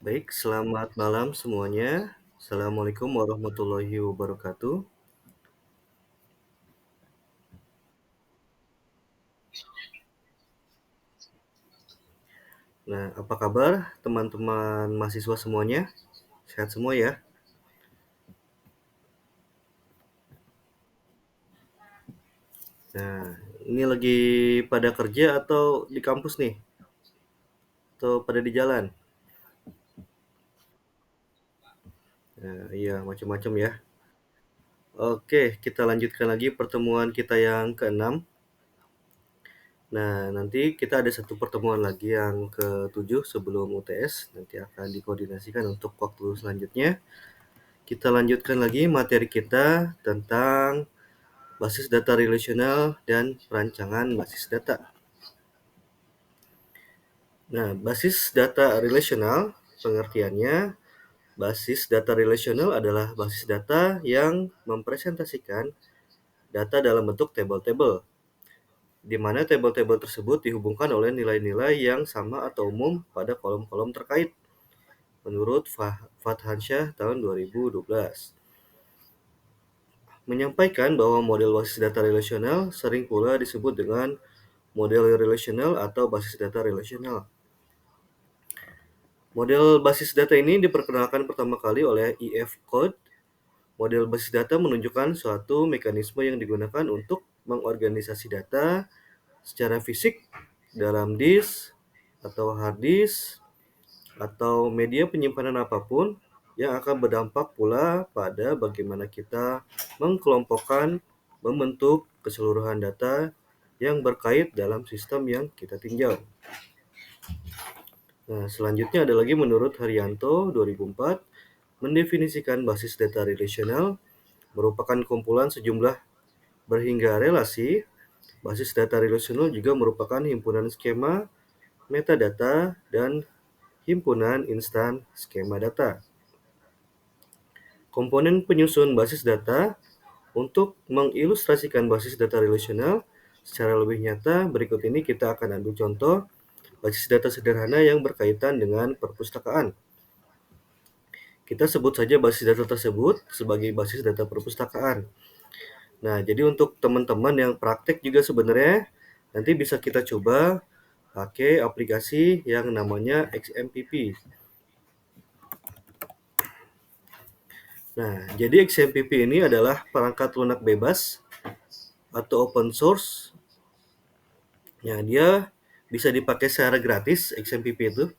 Baik, selamat malam semuanya. Assalamualaikum warahmatullahi wabarakatuh. Nah, apa kabar teman-teman mahasiswa semuanya? Sehat semua ya? Nah, ini lagi pada kerja atau di kampus nih? Atau pada di jalan? Nah, iya, macam-macam ya. Oke, kita lanjutkan lagi pertemuan kita yang keenam. Nah, nanti kita ada satu pertemuan lagi yang ketujuh sebelum UTS. Nanti akan dikoordinasikan untuk waktu selanjutnya. Kita lanjutkan lagi materi kita tentang basis data relasional dan perancangan basis data. Nah, basis data relasional pengertiannya, basis data relasional adalah basis data yang mempresentasikan data dalam bentuk tabel-tabel, di mana tabel-tabel tersebut dihubungkan oleh nilai-nilai yang sama atau umum pada kolom-kolom terkait, menurut Fathansyah tahun 2012. Menyampaikan bahwa model basis data relasional sering pula disebut dengan model relasional atau basis data relasional. Model basis data ini diperkenalkan pertama kali oleh E.F. Code. Model basis data menunjukkan suatu mekanisme yang digunakan untuk mengorganisasi data secara fisik dalam disk atau hard disk atau media penyimpanan apapun yang akan berdampak pula pada bagaimana kita mengkelompokkan, membentuk keseluruhan data yang berkait dalam sistem yang kita tinjau. Nah, selanjutnya ada lagi menurut Haryanto 2004, mendefinisikan basis data relasional merupakan kumpulan sejumlah berhingga relasi. Basis data relasional juga merupakan himpunan skema, metadata, dan himpunan instan skema data. Komponen penyusun basis data untuk mengilustrasikan basis data relasional secara lebih nyata, berikut ini kita akan ambil contoh basis data sederhana yang berkaitan dengan perpustakaan. Kita sebut saja basis data tersebut sebagai basis data perpustakaan. Nah, jadi untuk teman-teman yang praktek juga sebenarnya nanti bisa kita coba pakai aplikasi yang namanya XMPP. Nah, jadi XMPP ini adalah perangkat lunak bebas atau open source. Ya, dia bisa dipakai secara gratis XMPP itu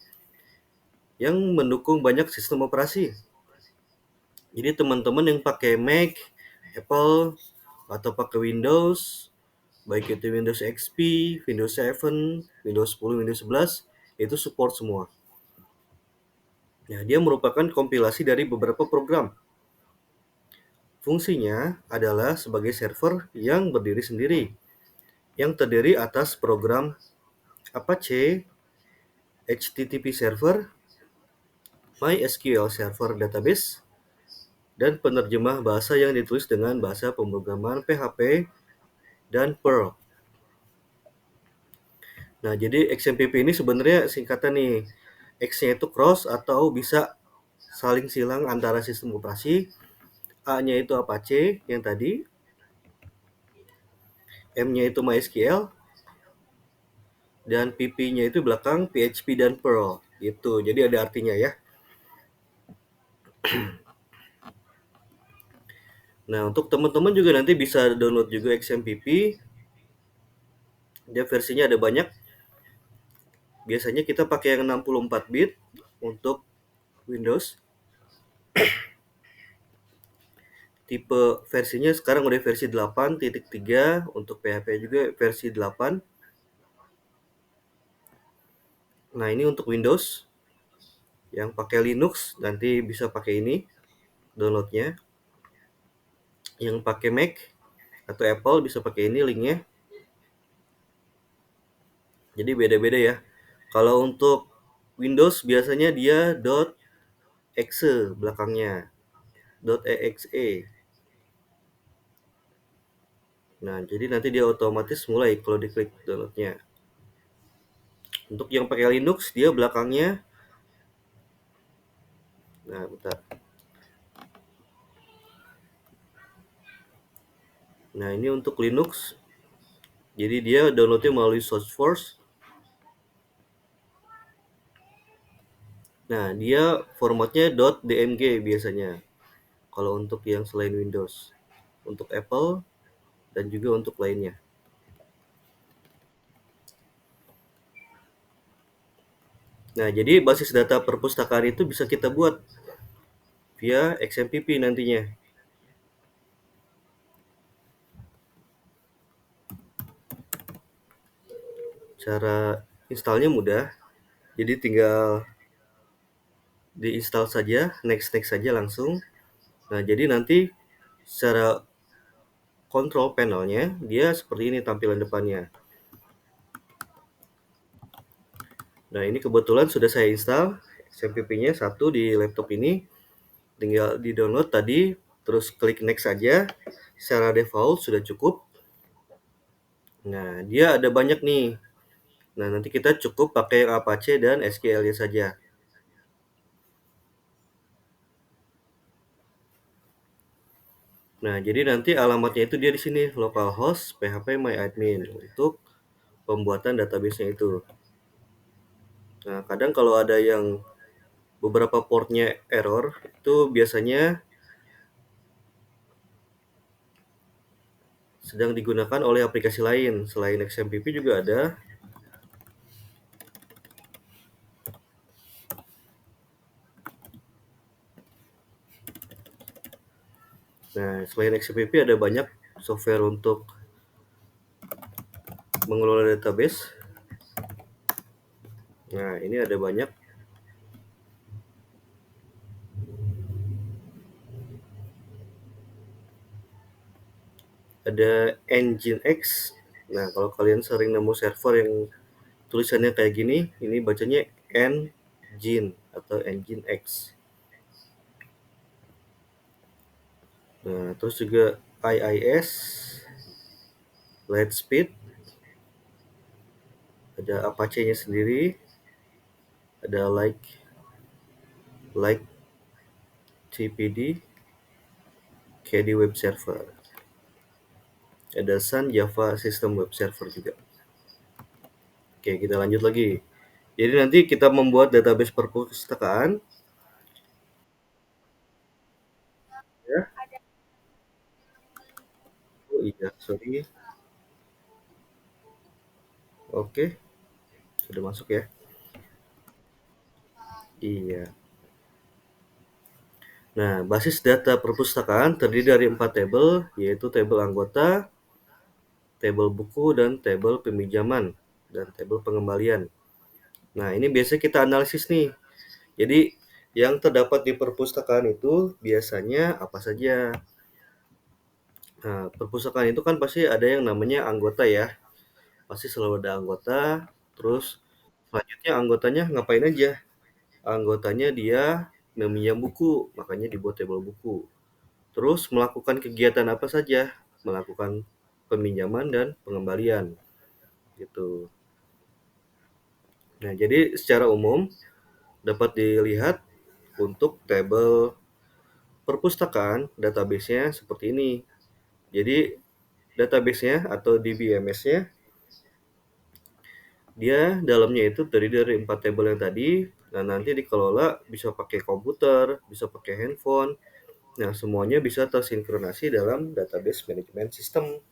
yang mendukung banyak sistem operasi. Jadi teman-teman yang pakai Mac, Apple, atau pakai Windows, baik itu Windows XP, Windows 7, Windows 10, Windows 11, itu support semua. Ya, dia merupakan kompilasi dari beberapa program. Fungsinya adalah sebagai server yang berdiri sendiri, yang terdiri atas program Apache, HTTP Server, MySQL Server Database, dan penerjemah bahasa yang ditulis dengan bahasa pemrograman PHP dan Perl. Nah, jadi XMPP ini sebenarnya singkatan nih. X-nya itu cross atau bisa saling silang antara sistem operasi. A-nya itu Apache yang tadi, M-nya itu MySQL, dan PP-nya itu belakang PHP dan Perl. Gitu. Jadi ada artinya ya. Nah, untuk teman-teman juga nanti bisa download juga XMPP. Dia versinya ada banyak. Biasanya kita pakai yang 64 bit untuk Windows. Tipe versinya sekarang udah versi 8.3, untuk PHP juga versi 8. Nah, ini untuk Windows. Yang pakai Linux nanti bisa pakai ini downloadnya. Yang pakai Mac atau Apple bisa pakai ini linknya. Jadi beda-beda ya. Kalau untuk Windows biasanya dia .exe belakangnya, .exe. Nah, jadi nanti dia otomatis mulai kalau diklik downloadnya. Untuk yang pakai Linux dia belakangnya Nah, bentar. Nah, ini untuk Linux. Jadi dia downloadnya melalui SourceForge. Nah, dia formatnya .dmg biasanya. Kalau untuk yang selain Windows. Untuk Apple dan juga untuk lainnya. Nah, jadi basis data perpustakaan itu bisa kita buat via XMPP nantinya. Cara installnya mudah. Jadi tinggal diinstal saja, next saja langsung. Nah, jadi nanti secara kontrol panelnya dia seperti ini tampilan depannya. Nah, ini kebetulan sudah saya install XMPP-nya satu di laptop ini. Tinggal di-download tadi, terus klik next saja. Secara default sudah cukup. Nah, dia ada banyak nih. Nah, nanti kita cukup pakai yang Apache dan SQL-nya saja. Nah, jadi nanti alamatnya itu dia di sini, localhost phpMyAdmin untuk pembuatan database-nya itu. Nah, kadang kalau ada yang beberapa portnya error, itu biasanya sedang digunakan oleh aplikasi lain. Selain XMPP juga ada. Nah, selain XMPP ada banyak software untuk mengelola database. Nah, ini ada banyak. Ada Nginx. Nah, kalau kalian sering nemu server yang tulisannya kayak gini, ini bacanya Ngin atau Nginx. Nah, terus juga IIS, Lightspeed, ada Apache-nya sendiri, ada like TPD, KD Web Server, ada Sun Java System Web Server juga. Oke, kita lanjut lagi. Jadi nanti kita membuat database perpustakaan. Ya. Oh iya, sorry. Oke, sudah masuk ya. Iya. Nah, basis data perpustakaan terdiri dari 4 tabel, yaitu tabel anggota, tabel buku, dan tabel peminjaman, dan tabel pengembalian. Nah, ini biasanya kita analisis nih. Jadi, yang terdapat di perpustakaan itu biasanya apa saja? Nah, perpustakaan itu kan pasti ada yang namanya anggota ya. Pasti selalu ada anggota. Terus selanjutnya anggotanya ngapain aja? Anggotanya dia meminjam buku, makanya dibuat tabel buku. Terus melakukan kegiatan apa saja? Melakukan peminjaman dan pengembalian gitu. Nah, jadi secara umum dapat dilihat untuk tabel perpustakaan database-nya seperti ini. Jadi database-nya atau DBMS-nya dia dalamnya itu terdiri dari 4 tabel yang tadi. Nah, nanti dikelola bisa pakai komputer, bisa pakai handphone. Nah, semuanya bisa tersinkronasi dalam database management system.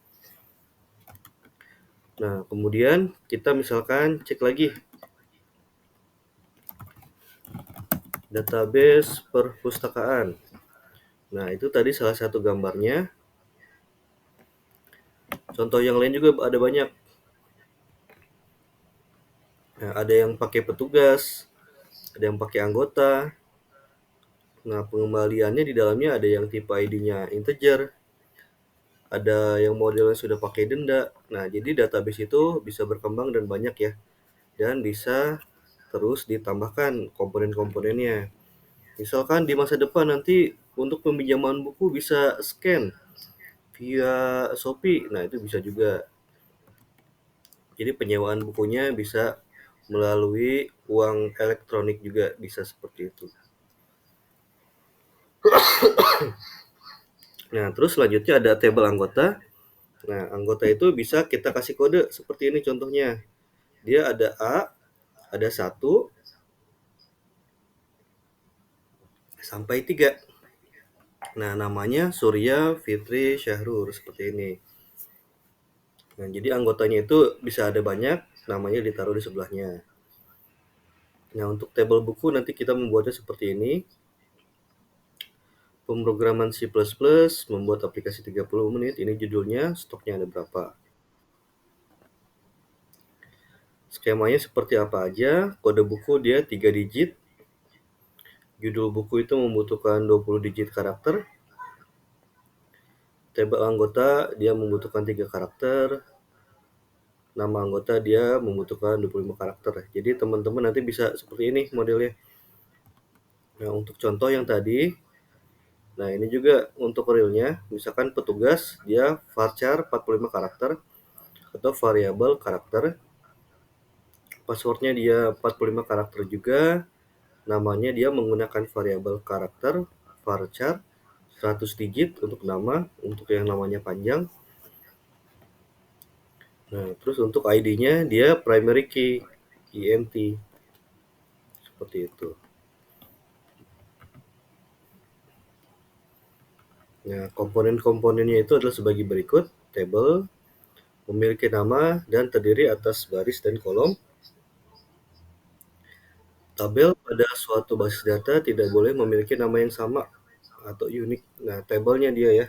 Nah, kemudian kita misalkan cek lagi database perpustakaan. Nah, itu tadi salah satu gambarnya. Contoh yang lain juga ada banyak. Nah, ada yang pakai petugas, ada yang pakai anggota. Nah, pengembaliannya di dalamnya ada yang tipe ID-nya integer, ada yang modelnya sudah pakai denda. Nah, jadi database itu bisa berkembang dan banyak ya. Dan bisa terus ditambahkan komponen-komponennya. Misalkan di masa depan nanti untuk peminjaman buku bisa scan via Shopee. Nah, itu bisa juga. Jadi penyewaan bukunya bisa melalui uang elektronik juga bisa seperti itu. Nah, terus selanjutnya ada tabel anggota. Nah, anggota itu bisa kita kasih kode seperti ini contohnya. Dia ada A, ada 1 sampai 3. Nah, namanya Surya, Fitri, Syahrul seperti ini. Nah, jadi anggotanya itu bisa ada banyak, namanya ditaruh di sebelahnya. Nah, untuk tabel buku nanti kita membuatnya seperti ini. Pemrograman C++ membuat aplikasi 30 menit. Ini judulnya, stoknya ada berapa. Skemanya seperti apa aja. Kode buku dia 3 digit. Judul buku itu membutuhkan 20 digit karakter. Tabel anggota dia membutuhkan 3 karakter. Nama anggota dia membutuhkan 25 karakter. Jadi teman-teman nanti bisa seperti ini modelnya. Nah, untuk contoh yang tadi, nah ini juga untuk realnya, misalkan petugas dia varchar 45 karakter atau variabel karakter. Passwordnya dia 45 karakter juga. Namanya dia menggunakan variabel karakter varchar 100 digit untuk nama, untuk yang namanya panjang. Nah, terus untuk ID-nya dia primary key, IMT. Seperti itu. Nah, komponen-komponennya itu adalah sebagai berikut. Table, memiliki nama dan terdiri atas baris dan kolom. Tabel pada suatu basis data tidak boleh memiliki nama yang sama atau unik. Nah, tabelnya dia ya.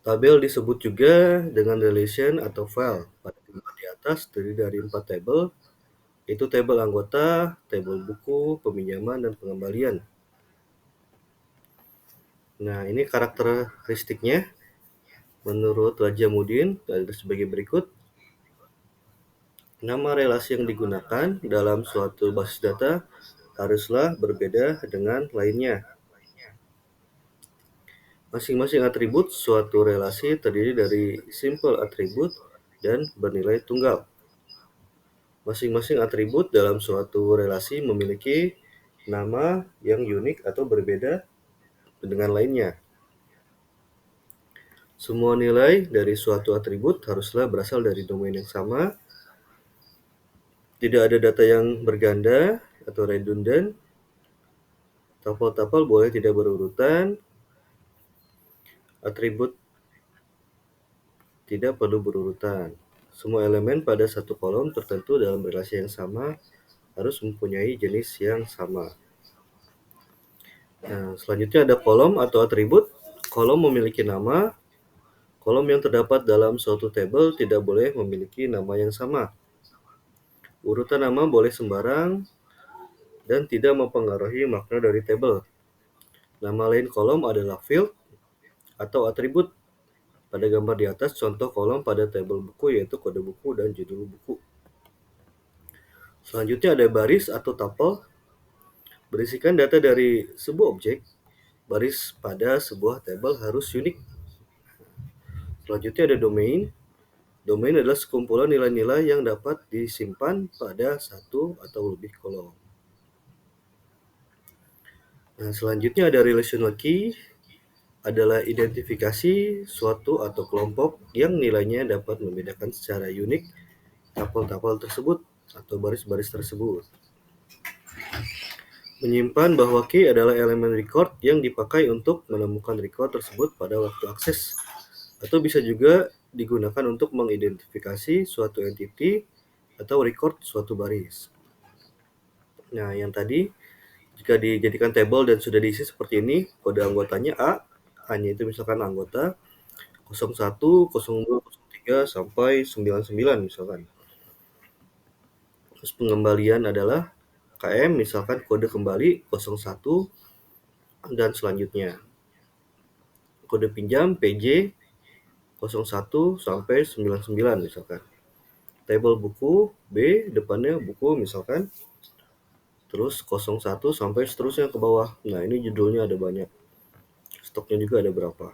Tabel disebut juga dengan relation atau file. Pada tempat di atas terdiri dari 4 tabel, yaitu tabel anggota, tabel buku, peminjaman, dan pengembalian. Nah, ini karakteristiknya menurut Raja Mudin ada sebagai berikut. Nama relasi yang digunakan dalam suatu basis data haruslah berbeda dengan lainnya. Masing-masing atribut suatu relasi terdiri dari simple atribut dan bernilai tunggal. Masing-masing atribut dalam suatu relasi memiliki nama yang unik atau berbeda dengan lainnya. Semua nilai dari suatu atribut haruslah berasal dari domain yang sama. Tidak ada data yang berganda atau redundant. Tupel-tupel boleh tidak berurutan. Atribut tidak perlu berurutan. Semua elemen pada satu kolom tertentu dalam relasi yang sama harus mempunyai jenis yang sama. Nah, selanjutnya ada kolom atau atribut. Kolom memiliki nama. Kolom yang terdapat dalam suatu tabel tidak boleh memiliki nama yang sama. Urutan nama boleh sembarang dan tidak mempengaruhi makna dari tabel. Nama lain kolom adalah field atau atribut. Pada gambar di atas contoh kolom pada tabel buku yaitu kode buku dan judul buku. Selanjutnya ada baris atau tuple. Berisikan data dari sebuah objek. Baris pada sebuah tabel harus unik. Selanjutnya ada domain. Domain adalah sekumpulan nilai-nilai yang dapat disimpan pada satu atau lebih kolom. Nah, selanjutnya ada relational key. Adalah identifikasi suatu atau kelompok yang nilainya dapat membedakan secara unik tuple-tuple tersebut atau baris-baris tersebut. Menyimpan bahwa key adalah elemen record yang dipakai untuk menemukan record tersebut pada waktu akses, atau bisa juga digunakan untuk mengidentifikasi suatu entity atau record suatu baris. Nah, yang tadi jika dijadikan table dan sudah diisi seperti ini, kode anggotanya A, A-nya itu misalkan anggota 01, 02, 03 sampai 99 misalkan. Terus pengembalian adalah KM, misalkan kode kembali 01 dan selanjutnya. Kode pinjam PJ 01 sampai 99 misalkan. Table buku B, depannya buku misalkan. Terus 01 sampai seterusnya ke bawah. Nah, ini judulnya ada banyak. Stoknya juga ada berapa.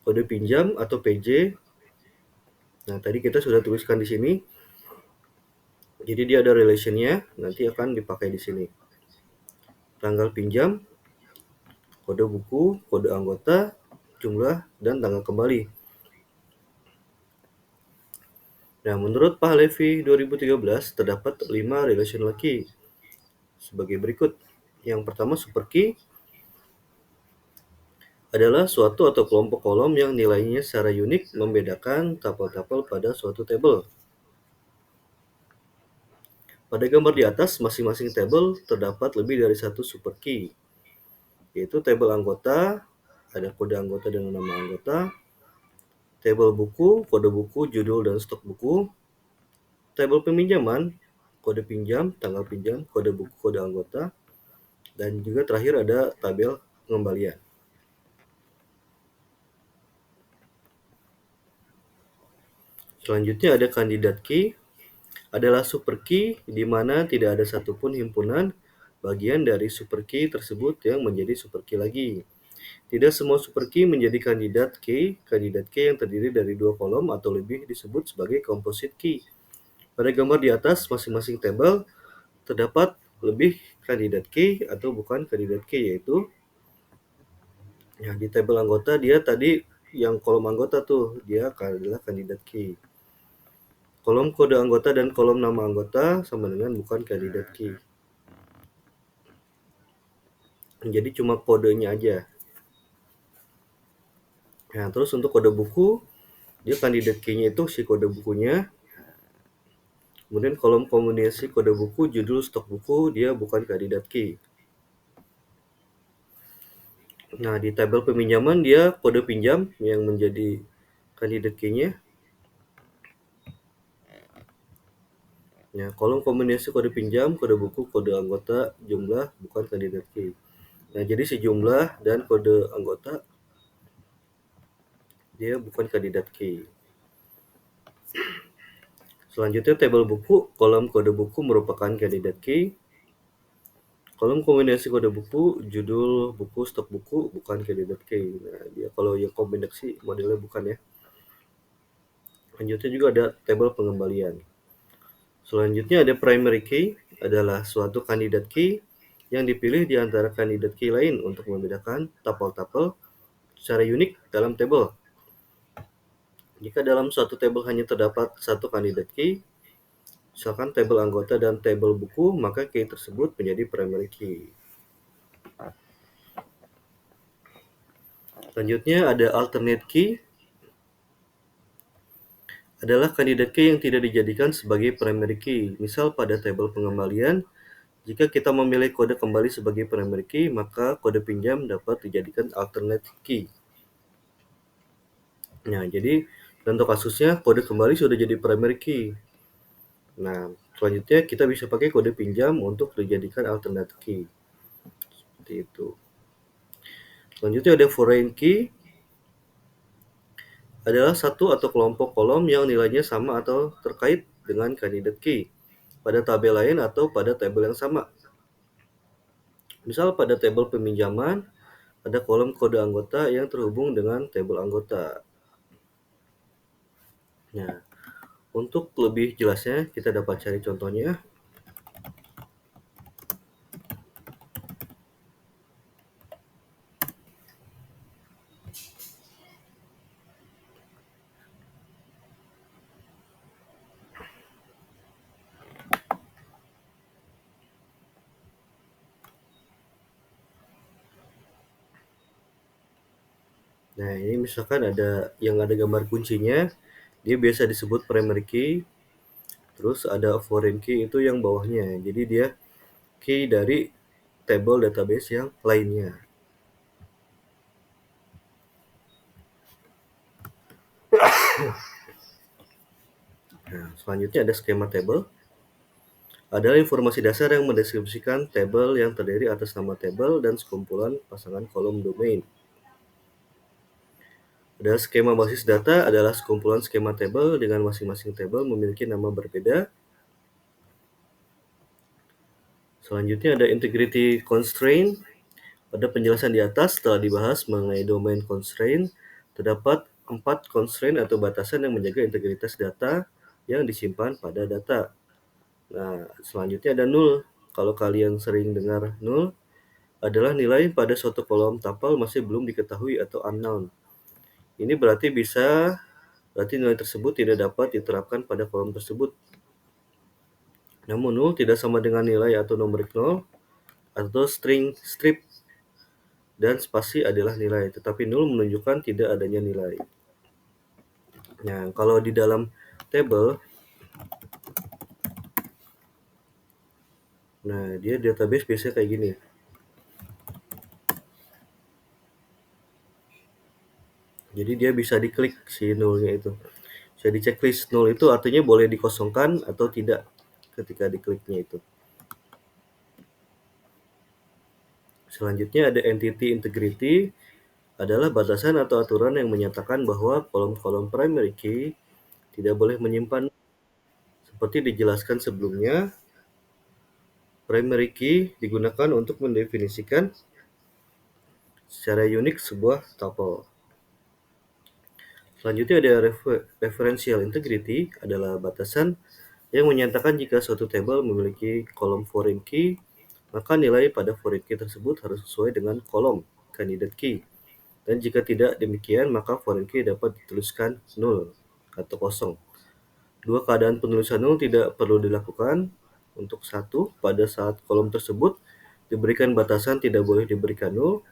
Kode pinjam atau PJ. Nah, tadi kita sudah tuliskan di sini. Jadi dia ada relationnya, nanti akan dipakai di sini. tanggal pinjam, kode buku, kode anggota, jumlah, dan tanggal kembali. Nah, menurut Pak Levy 2013 terdapat 5 relational key sebagai berikut. Yang pertama, super key adalah suatu atau kelompok kolom yang nilainya secara unik membedakan tapel-tapel pada suatu tabel. Pada gambar di atas, masing-masing tabel terdapat lebih dari satu super key, yaitu tabel anggota, ada kode anggota dan nama anggota, tabel buku, kode buku, judul, dan stok buku, tabel peminjaman, kode pinjam, tanggal pinjam, kode buku, kode anggota, dan juga terakhir ada tabel pengembalian. Selanjutnya ada kandidat key, adalah super key di mana tidak ada satupun himpunan bagian dari super key tersebut yang menjadi super key lagi. Tidak semua super key menjadi kandidat key. Kandidat key yang terdiri dari 2 kolom atau lebih disebut sebagai composite key. Pada gambar di atas, masing-masing tabel terdapat lebih kandidat key atau bukan kandidat key, yaitu ya di tabel anggota dia tadi yang kolom anggota tuh dia adalah kandidat key. Kolom kode anggota dan kolom nama anggota sama dengan bukan kandidat key. Jadi cuma kodenya aja. Nah, terus untuk kode buku, dia kandidat key-nya itu si kode bukunya. Kemudian kolom kombinasi kode buku, judul, stok buku, dia bukan kandidat key. Nah, di tabel peminjaman dia kode pinjam yang menjadi kandidat key-nya. Ya, kolom kombinasi kode pinjam, kode buku, kode anggota, jumlah bukan kandidat key. Nah, jadi si jumlah dan kode anggota dia bukan kandidat key. Selanjutnya tabel buku, kolom kode buku merupakan kandidat key. Kolom kombinasi kode buku, judul buku, stok buku bukan kandidat key. Nah, dia kalau yang kombinasi modelnya bukan ya. Selanjutnya juga ada tabel pengembalian. Selanjutnya ada primary key, adalah suatu kandidat key yang dipilih di antara kandidat key lain untuk membedakan tapel-tapel secara unik dalam tabel. Jika dalam suatu tabel hanya terdapat satu kandidat key, misalkan tabel anggota dan tabel buku, maka key tersebut menjadi primary key. Selanjutnya ada alternate key, adalah kandidat key yang tidak dijadikan sebagai primary key. Misal pada tabel pengembalian, jika kita memilih kode kembali sebagai primary key, maka kode pinjam dapat dijadikan alternate key. Nah, jadi contoh kasusnya kode kembali sudah jadi primary key. Nah, selanjutnya kita bisa pakai kode pinjam untuk dijadikan alternate key. Seperti itu. Selanjutnya ada foreign key, adalah satu atau kelompok kolom yang nilainya sama atau terkait dengan kandidat key pada tabel lain atau pada tabel yang sama. Misal pada tabel peminjaman, ada kolom kode anggota yang terhubung dengan tabel anggota. Nah, untuk lebih jelasnya kita dapat cari contohnya. Nah, ini misalkan ada yang ada gambar kuncinya, dia biasa disebut primary key. Terus ada foreign key itu yang bawahnya. Jadi dia key dari table database yang lainnya. Nah, selanjutnya ada skema table. Adalah informasi dasar yang mendeskripsikan tabel yang terdiri atas nama tabel dan sekumpulan pasangan kolom domain. Ada skema basis data, adalah sekumpulan skema tabel dengan masing-masing tabel memiliki nama berbeda. Selanjutnya ada integrity constraint. Pada penjelasan di atas telah dibahas mengenai domain constraint. Terdapat 4 constraint atau batasan yang menjaga integritas data yang disimpan pada data. Nah, selanjutnya ada null. Kalau kalian sering dengar null, adalah nilai pada suatu kolom tapel masih belum diketahui atau unknown. Ini berarti nilai tersebut tidak dapat diterapkan pada kolom tersebut. Namun nol tidak sama dengan nilai atau numerik nol atau string strip dan spasi adalah nilai, tetapi nol menunjukkan tidak adanya nilai. Nah, kalau di dalam table, nah dia database biasanya kayak gini. Jadi dia bisa diklik si nolnya itu. Bisa di checklist nol itu artinya boleh dikosongkan atau tidak ketika dikliknya itu. Selanjutnya ada entity integrity, adalah batasan atau aturan yang menyatakan bahwa kolom-kolom primary key tidak boleh menyimpan. Seperti dijelaskan sebelumnya, primary key digunakan untuk mendefinisikan secara unik sebuah tuple. Selanjutnya ada referential integrity, adalah batasan yang menyatakan jika suatu table memiliki kolom foreign key, maka nilai pada foreign key tersebut harus sesuai dengan kolom candidate key. Dan jika tidak demikian, maka foreign key dapat dituliskan null atau kosong. Dua keadaan penulisan null tidak perlu dilakukan. Untuk satu, pada saat kolom tersebut diberikan batasan tidak boleh diberikan null.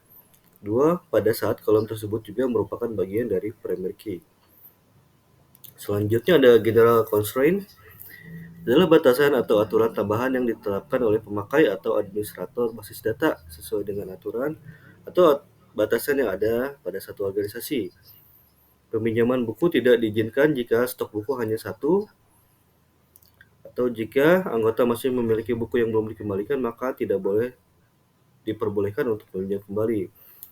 Dua, pada saat kolom tersebut juga merupakan bagian dari primary key. Selanjutnya ada general constraint, adalah batasan atau aturan tambahan yang diterapkan oleh pemakai atau administrator basis data sesuai dengan aturan atau batasan yang ada pada satu organisasi. Peminjaman buku tidak diizinkan jika stok buku hanya satu, atau jika anggota masih memiliki buku yang belum dikembalikan, maka tidak boleh diperbolehkan untuk meminjam kembali.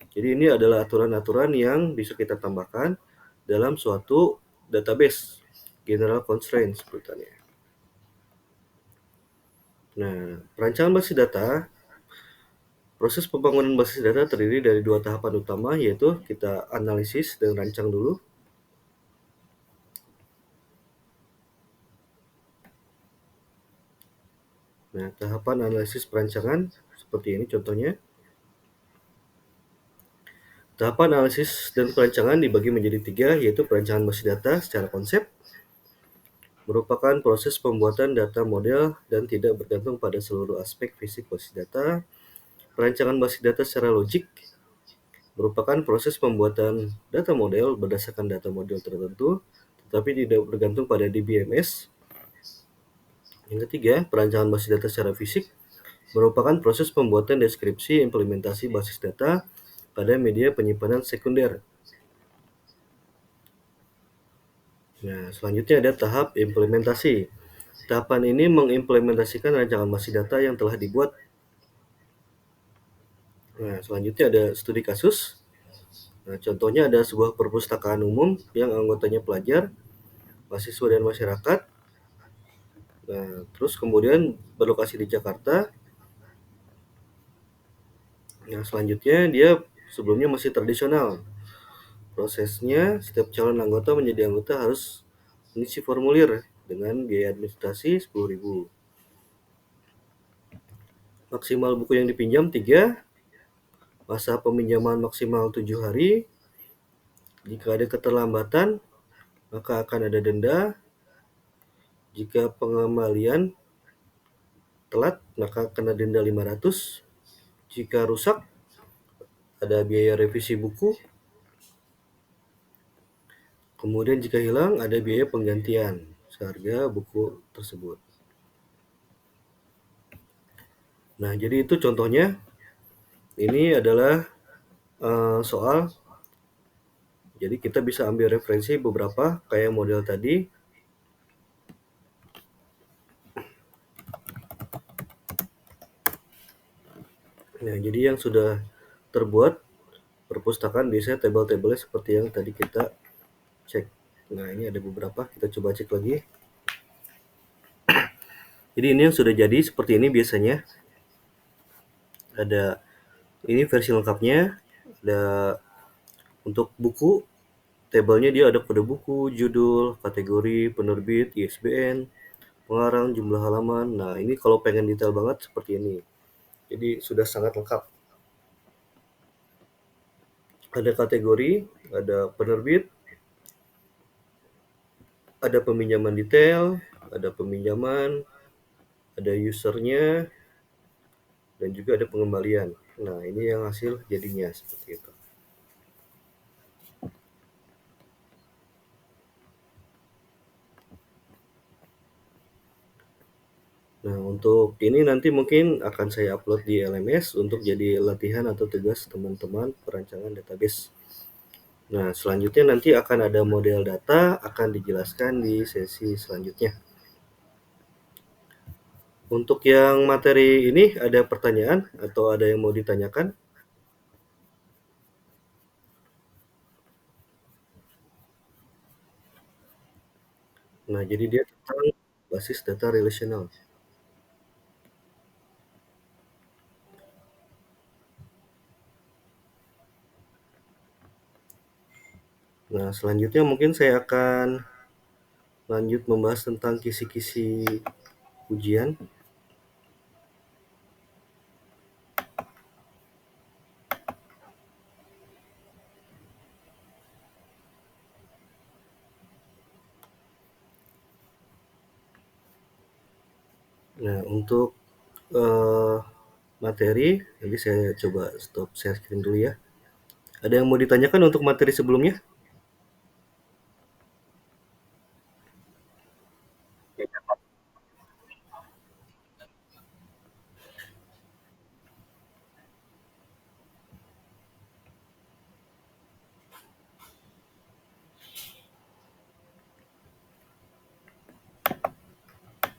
Jadi ini adalah aturan-aturan yang bisa kita tambahkan dalam suatu database, general constraint sebutannya. Nah, perancangan basis data, proses pembangunan basis data terdiri dari dua tahapan utama, yaitu kita analisis dan rancang dulu. Nah, tahapan analisis perancangan seperti ini contohnya. Tahapan analisis dan perancangan dibagi menjadi tiga, yaitu perancangan basis data secara konsep, merupakan proses pembuatan data model dan tidak bergantung pada seluruh aspek fisik basis data. Perancangan basis data secara logik merupakan proses pembuatan data model berdasarkan data model tertentu, tetapi tidak bergantung pada DBMS. Yang ketiga, perancangan basis data secara fisik merupakan proses pembuatan deskripsi implementasi basis data pada media penyimpanan sekunder. Nah, selanjutnya ada tahap implementasi. Tahapan ini mengimplementasikan rancangan basis data yang telah dibuat. Nah, selanjutnya ada studi kasus. Nah, contohnya ada sebuah perpustakaan umum yang anggotanya pelajar, mahasiswa, dan masyarakat. Nah, terus kemudian berlokasi di Jakarta. Nah, selanjutnya dia sebelumnya masih tradisional. Prosesnya, setiap calon anggota menjadi anggota harus mengisi formulir dengan biaya administrasi 10.000. Maksimal buku yang dipinjam 3, masa peminjaman maksimal 7 hari. Jika ada keterlambatan, maka akan ada denda. Jika pengembalian telat, maka kena denda 500. Jika rusak, ada biaya revisi buku. Kemudian jika hilang, ada biaya penggantian seharga buku tersebut. Nah, jadi itu contohnya. Ini adalah soal. Jadi kita bisa ambil referensi beberapa kayak model tadi. Nah, jadi yang sudah terbuat perpustakaan biasanya tabel-tabelnya seperti yang tadi kita cek. Nah, ini ada beberapa, kita coba cek lagi. Jadi ini yang sudah jadi seperti ini biasanya. Ada ini versi lengkapnya. Ada untuk buku, tabelnya dia ada kode buku, judul, kategori, penerbit, ISBN, pengarang, jumlah halaman. Nah, ini kalau pengen detail banget seperti ini. Jadi sudah sangat lengkap. Ada kategori, ada penerbit, ada peminjaman detail, ada peminjaman, ada usernya, dan juga ada pengembalian. Nah, ini yang hasil jadinya seperti itu. Nah, untuk ini nanti mungkin akan saya upload di LMS untuk jadi latihan atau tugas teman-teman perancangan database. Nah, selanjutnya nanti akan ada model data, akan dijelaskan di sesi selanjutnya. Untuk yang materi ini ada pertanyaan atau ada yang mau ditanyakan? Nah, jadi dia tentang basis data relasional. Nah, selanjutnya mungkin saya akan lanjut membahas tentang kisi-kisi ujian. Nah, untuk materi, nanti saya coba stop share screen dulu ya. Ada yang mau ditanyakan untuk materi sebelumnya?